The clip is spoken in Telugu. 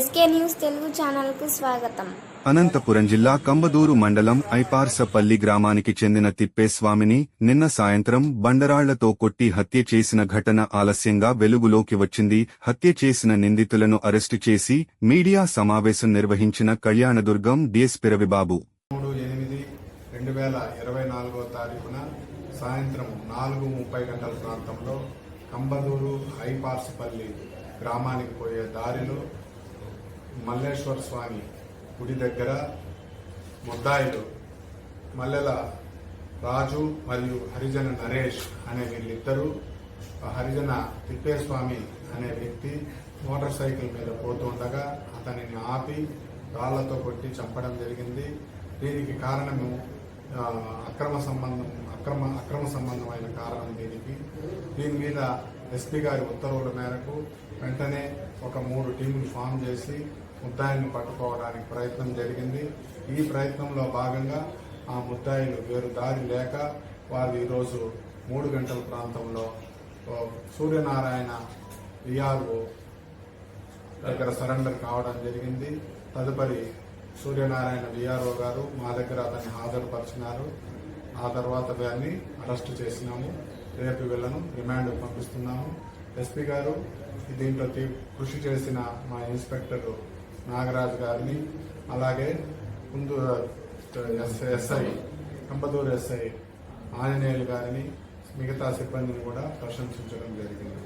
ఎస్కే న్యూస్ తెలుగు ఛానల్కు స్వాగతం. అనంతపురం జిల్లా కంబదూరు మండలం ఐపార్సపల్లి గ్రామానికి చెందిన తిప్పేస్వామిని నిన్న సాయంత్రం బండరాళ్లతో కొట్టి హత్య చేసిన ఘటన ఆలస్యంగా వెలుగులోకి వచ్చింది. హత్య చేసిన నిందితులను అరెస్టు చేసి మీడియా సమావేశం నిర్వహించిన కళ్యాణదుర్గం డీఎస్పీ రవిబాబు 3/8/2024 సాయంత్రం 4:30 గంటల ప్రాంతంలో కంబదూరు ఐపార్సపల్లి గ్రామానికి పోయే దారిలో మల్లేశ్వర స్వామి గుడి దగ్గర ముద్దాయిలు మల్లెల రాజు మరియు హరిజన నరేష్ అనే వీళ్ళిద్దరూ హరిజన తిప్పేస్వామి అనే వ్యక్తి మోటార్ సైకిల్ మీద పోతుండగా అతనిని ఆపి రాళ్లతో కొట్టి చంపడం జరిగింది. దీనికి కారణము అక్రమ సంబంధమైన కారణం. దీని మీద ఎస్పీ గారి ఉత్తర్వుల మేరకు వెంటనే ఒక 3 టీములు ఫామ్ చేసి ముద్దాయిల్ని పట్టుకోవడానికి ప్రయత్నం జరిగింది. ఈ ప్రయత్నంలో భాగంగా ఆ ముద్దాయిలు వేరు దారి లేక వారు ఈరోజు 3 గంటల ప్రాంతంలో సూర్యనారాయణ విఆర్ఓ దగ్గర సరెండర్ కావడం జరిగింది. తదుపరి సూర్యనారాయణ విఆర్ఓ గారు మా దగ్గర అతన్ని హాజరుపరిచినారు. ఆ తర్వాత వారిని అరెస్టు చేసినాము. రేపు వీళ్లను రిమాండ్ పంపిస్తున్నాము. ఎస్పీ గారు దీంట్లో కృషి చేసిన మా ఇన్స్పెక్టర్ నాగరాజు గారిని, అలాగే ముందు ఎస్ఐ కంబదూరు ఎస్ఐ ఆంజనేయులు గారిని, మిగతా సిబ్బందిని కూడా ప్రశంసించడం జరిగింది.